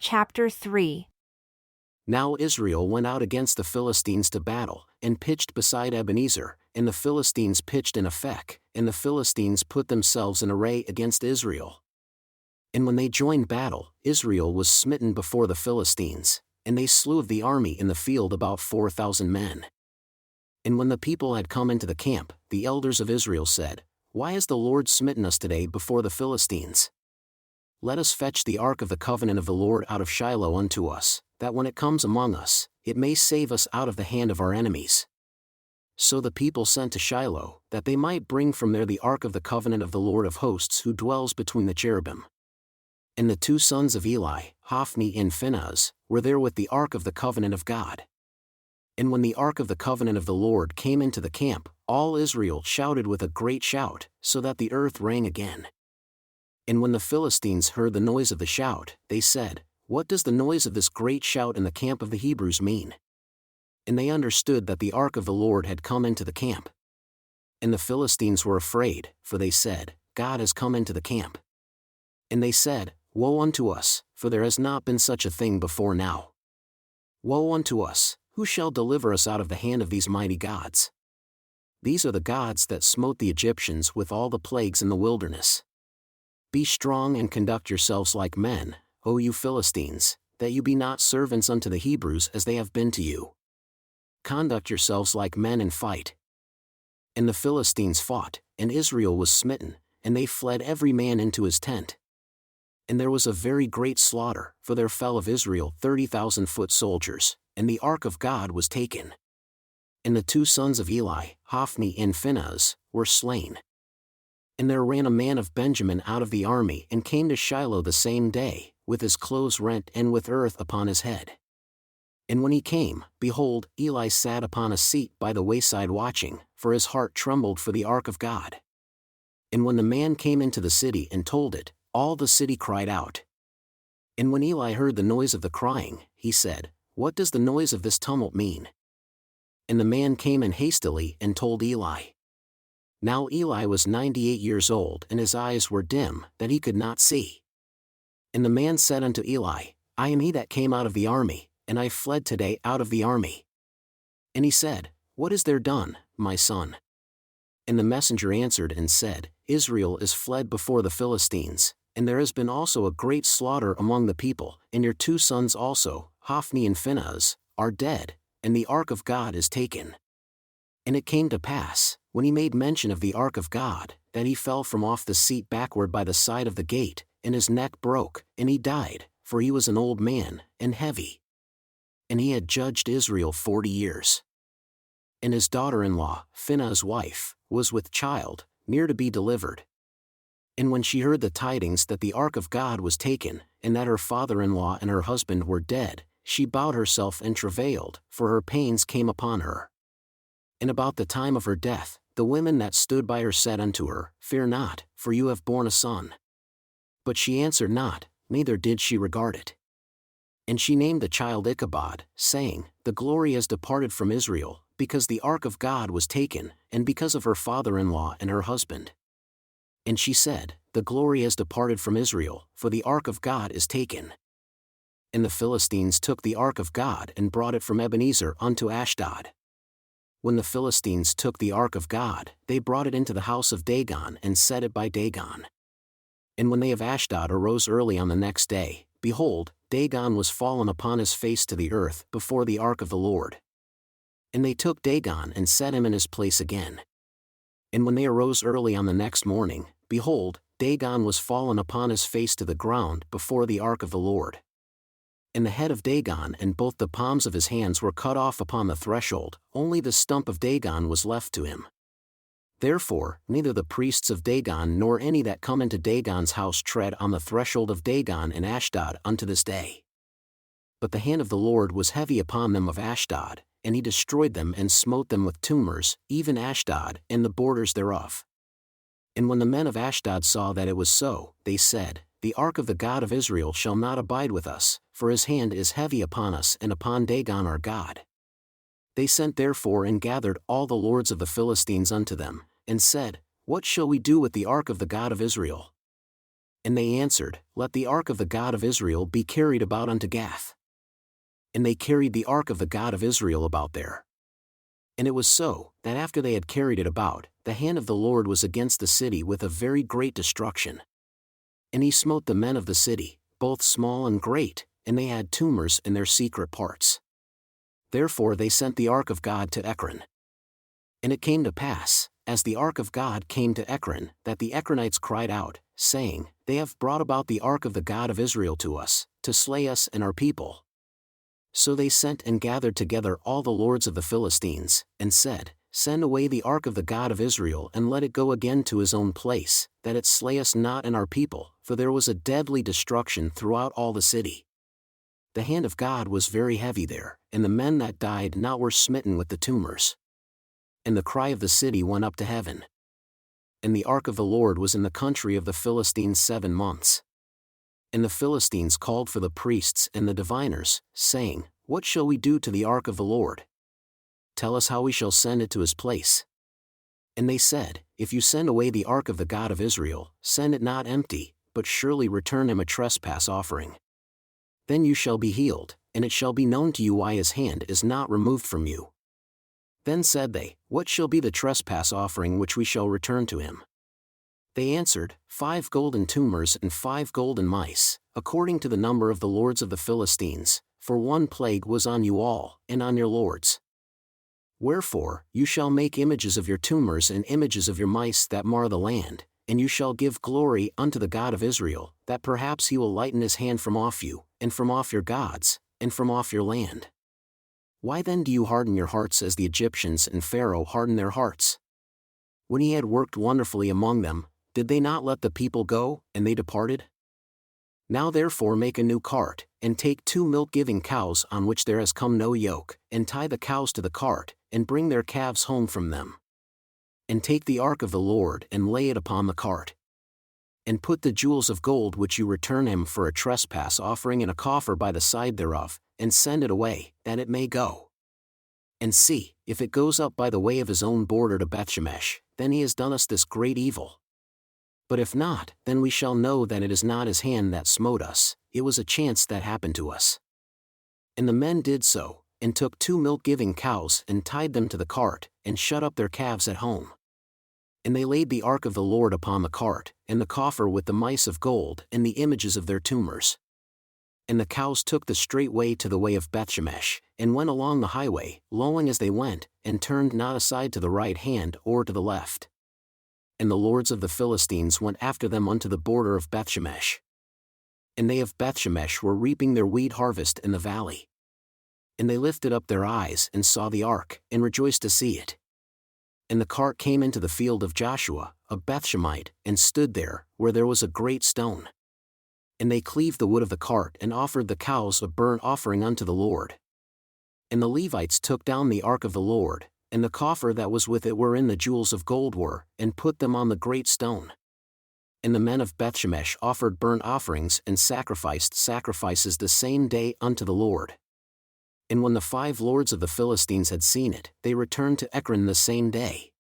Chapter 3. Now Israel went out against the Philistines to battle, and pitched beside Ebenezer, and the Philistines pitched in Aphek, and the Philistines put themselves in array against Israel. And when they joined battle, Israel was smitten before the Philistines, and they slew of the army in the field about 4,000 men. And when the people had come into the camp, the elders of Israel said, Why has the Lord smitten us today before the Philistines? Let us fetch the ark of the covenant of the Lord out of Shiloh unto us, that when it comes among us, it may save us out of the hand of our enemies. So the people sent to Shiloh, that they might bring from there the ark of the covenant of the Lord of hosts who dwells between the cherubim. And the two sons of Eli, Hophni and Phinehas, were there with the ark of the covenant of God. And when the ark of the covenant of the Lord came into the camp, all Israel shouted with a great shout, so that the earth rang again. And when the Philistines heard the noise of the shout, they said, What does the noise of this great shout in the camp of the Hebrews mean? And they understood that the ark of the Lord had come into the camp. And the Philistines were afraid, for they said, God has come into the camp. And they said, Woe unto us, for there has not been such a thing before now. Woe unto us, who shall deliver us out of the hand of these mighty gods? These are the gods that smote the Egyptians with all the plagues in the wilderness. Be strong and conduct yourselves like men, O you Philistines, that you be not servants unto the Hebrews as they have been to you. Conduct yourselves like men and fight. And the Philistines fought, and Israel was smitten, and they fled every man into his tent. And there was a very great slaughter, for there fell of Israel 30,000 foot soldiers, and the ark of God was taken. And the two sons of Eli, Hophni and Phinehas, were slain. And there ran a man of Benjamin out of the army and came to Shiloh the same day, with his clothes rent and with earth upon his head. And when he came, behold, Eli sat upon a seat by the wayside watching, for his heart trembled for the ark of God. And when the man came into the city and told it, all the city cried out. And when Eli heard the noise of the crying, he said, What does the noise of this tumult mean? And the man came in hastily and told Eli. Now Eli was 98 years old and his eyes were dim, that he could not see. And the man said unto Eli, I am he that came out of the army, and I fled today out of the army. And he said, What is there done, my son? And the messenger answered and said, Israel is fled before the Philistines, and there has been also a great slaughter among the people, and your two sons also, Hophni and Phinehas, are dead, and the ark of God is taken. And it came to pass, when he made mention of the ark of God, that he fell from off the seat backward by the side of the gate, and his neck broke, and he died, for he was an old man, and heavy. And he had judged Israel 40 years. And his daughter-in-law, Phinehas' wife, was with child, near to be delivered. And when she heard the tidings that the ark of God was taken, and that her father-in-law and her husband were dead, she bowed herself and travailed, for her pains came upon her. And about the time of her death, the women that stood by her said unto her, Fear not, for you have borne a son. But she answered not, neither did she regard it. And she named the child Ichabod, saying, The glory has departed from Israel, because the ark of God was taken, and because of her father-in-law and her husband. And she said, The glory has departed from Israel, for the ark of God is taken. And the Philistines took the ark of God and brought it from Ebenezer unto Ashdod. When the Philistines took the ark of God, they brought it into the house of Dagon and set it by Dagon. And when they of Ashdod arose early on the next day, behold, Dagon was fallen upon his face to the earth before the ark of the Lord. And they took Dagon and set him in his place again. And when they arose early on the next morning, behold, Dagon was fallen upon his face to the ground before the ark of the Lord. And the head of Dagon and both the palms of his hands were cut off upon the threshold, only the stump of Dagon was left to him. Therefore, neither the priests of Dagon nor any that come into Dagon's house tread on the threshold of Dagon in Ashdod unto this day. But the hand of the Lord was heavy upon them of Ashdod, and he destroyed them and smote them with tumors, even Ashdod and the borders thereof. And when the men of Ashdod saw that it was so, they said, The ark of the God of Israel shall not abide with us, for his hand is heavy upon us and upon Dagon our God. They sent therefore and gathered all the lords of the Philistines unto them, and said, What shall we do with the ark of the God of Israel? And they answered, Let the ark of the God of Israel be carried about unto Gath. And they carried the ark of the God of Israel about there. And it was so, that after they had carried it about, the hand of the Lord was against the city with a very great destruction. And he smote the men of the city, both small and great, and they had tumors in their secret parts. Therefore they sent the ark of God to Ekron. And it came to pass, as the ark of God came to Ekron, that the Ekronites cried out, saying, They have brought about the ark of the God of Israel to us, to slay us and our people. So they sent and gathered together all the lords of the Philistines, and said, Send away the ark of the God of Israel and let it go again to his own place, that it slay us not and our people, for there was a deadly destruction throughout all the city. The hand of God was very heavy there, and the men that died not were smitten with the tumors. And the cry of the city went up to heaven. And the ark of the Lord was in the country of the Philistines 7 months. And the Philistines called for the priests and the diviners, saying, What shall we do to the ark of the Lord? Tell us how we shall send it to his place. And they said, If you send away the ark of the God of Israel, send it not empty, but surely return him a trespass offering. Then you shall be healed, and it shall be known to you why his hand is not removed from you. Then said they, What shall be the trespass offering which we shall return to him? They answered, 5 golden tumors and 5 golden mice, according to the number of the lords of the Philistines, for one plague was on you all, and on your lords. Wherefore, you shall make images of your tumors and images of your mice that mar the land, and you shall give glory unto the God of Israel, that perhaps he will lighten his hand from off you, and from off your gods, and from off your land. Why then do you harden your hearts as the Egyptians and Pharaoh hardened their hearts? When he had worked wonderfully among them, did they not let the people go, and they departed? Now therefore make a new cart, and take 2 milk-giving cows on which there has come no yoke, and tie the cows to the cart, and bring their calves home from them. And take the ark of the Lord and lay it upon the cart. And put the jewels of gold which you return him for a trespass offering in a coffer by the side thereof, and send it away, that it may go. And see, if it goes up by the way of his own border to Bethshemesh, then he has done us this great evil. But if not, then we shall know that it is not his hand that smote us, it was a chance that happened to us. And the men did so, and took 2 milk-giving cows and tied them to the cart, and shut up their calves at home. And they laid the ark of the Lord upon the cart, and the coffer with the mice of gold and the images of their tumors. And the cows took the straight way to the way of Bethshemesh, and went along the highway, lowing as they went, and turned not aside to the right hand or to the left. And the lords of the Philistines went after them unto the border of Bethshemesh. And they of Bethshemesh were reaping their wheat harvest in the valley. And they lifted up their eyes and saw the ark, and rejoiced to see it. And the cart came into the field of Joshua, a Bethshemite, and stood there, where there was a great stone. And they cleaved the wood of the cart and offered the cows a burnt offering unto the Lord. And the Levites took down the ark of the Lord, and the coffer that was with it wherein the jewels of gold were, and put them on the great stone. And the men of Bethshemesh offered burnt offerings and sacrificed sacrifices the same day unto the Lord. And when the 5 lords of the Philistines had seen it, they returned to Ekron the same day.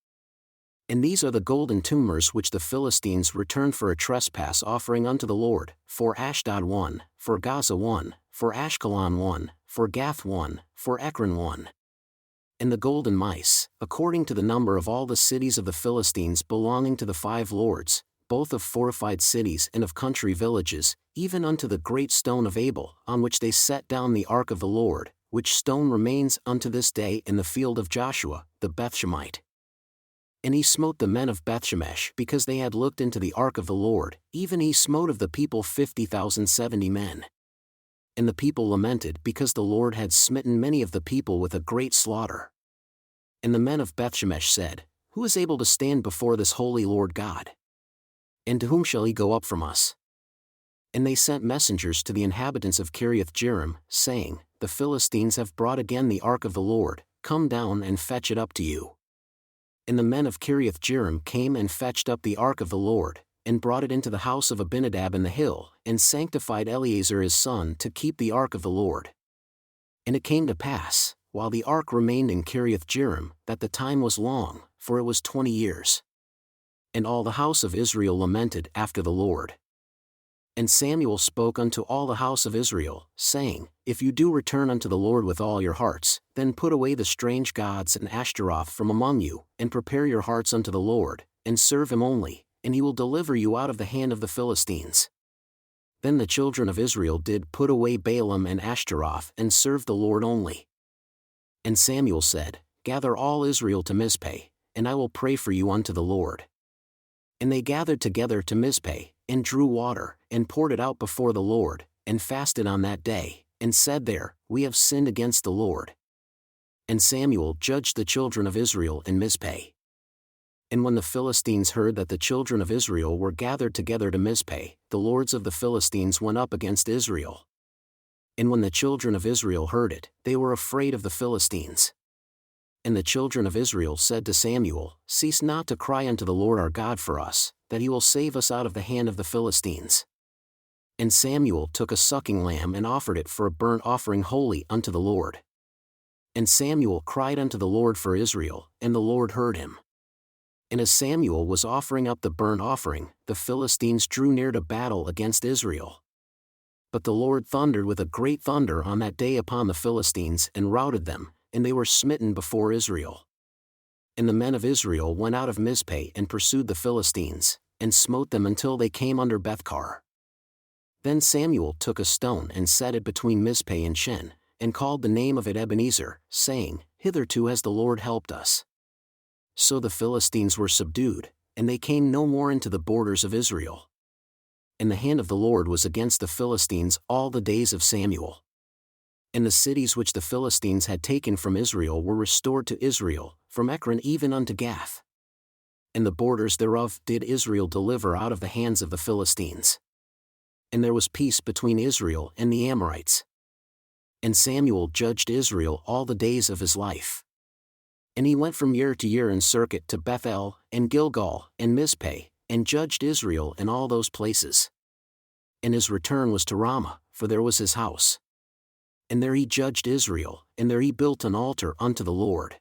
And these are the golden tumors which the Philistines returned for a trespass offering unto the Lord, for Ashdod 1, for Gaza 1, for Ashkelon 1, for Gath 1, for Ekron 1. And the golden mice, according to the number of all the cities of the Philistines belonging to the 5 lords, both of fortified cities and of country villages, even unto the great stone of Abel, on which they set down the ark of the Lord, which stone remains unto this day in the field of Joshua, the Bethshemite. And he smote the men of Bethshemesh because they had looked into the ark of the Lord, even he smote of the people 50,070 men. And the people lamented because the Lord had smitten many of the people with a great slaughter. And the men of Bethshemesh said, Who is able to stand before this holy Lord God? And to whom shall he go up from us? And they sent messengers to the inhabitants of Kiriath-Jearim, saying, The Philistines have brought again the ark of the Lord, come down and fetch it up to you. And the men of Kiriath-Jearim came and fetched up the ark of the Lord, and brought it into the house of Abinadab in the hill, and sanctified Eleazar his son to keep the ark of the Lord. And it came to pass, while the ark remained in Kiriath-Jearim, that the time was long, for it was 20 years. And all the house of Israel lamented after the Lord. And Samuel spoke unto all the house of Israel, saying, If you do return unto the Lord with all your hearts, then put away the strange gods and Ashtaroth from among you, and prepare your hearts unto the Lord, and serve him only, and he will deliver you out of the hand of the Philistines. Then the children of Israel did put away Baalim and Ashtaroth, and served the Lord only. And Samuel said, Gather all Israel to Mizpeh, and I will pray for you unto the Lord. And they gathered together to Mizpeh, and drew water, and poured it out before the Lord, and fasted on that day, and said there, We have sinned against the Lord. And Samuel judged the children of Israel in Mizpeh. And when the Philistines heard that the children of Israel were gathered together to Mizpeh, the lords of the Philistines went up against Israel. And when the children of Israel heard it, they were afraid of the Philistines. And the children of Israel said to Samuel, Cease not to cry unto the Lord our God for us, that he will save us out of the hand of the Philistines. And Samuel took a sucking lamb and offered it for a burnt offering holy unto the Lord. And Samuel cried unto the Lord for Israel, and the Lord heard him. And as Samuel was offering up the burnt offering, the Philistines drew near to battle against Israel. But the Lord thundered with a great thunder on that day upon the Philistines and routed them, and they were smitten before Israel. And the men of Israel went out of Mizpeh and pursued the Philistines, and smote them until they came under Bethkar. Then Samuel took a stone and set it between Mizpeh and Shen, and called the name of it Ebenezer, saying, Hitherto has the Lord helped us. So the Philistines were subdued, and they came no more into the borders of Israel. And the hand of the Lord was against the Philistines all the days of Samuel. And the cities which the Philistines had taken from Israel were restored to Israel, from Ekron even unto Gath. And the borders thereof did Israel deliver out of the hands of the Philistines. And there was peace between Israel and the Amorites. And Samuel judged Israel all the days of his life. And he went from year to year in circuit to Bethel, and Gilgal, and Mizpeh, and judged Israel in all those places. And his return was to Ramah, for there was his house. And there he judged Israel, and there he built an altar unto the Lord.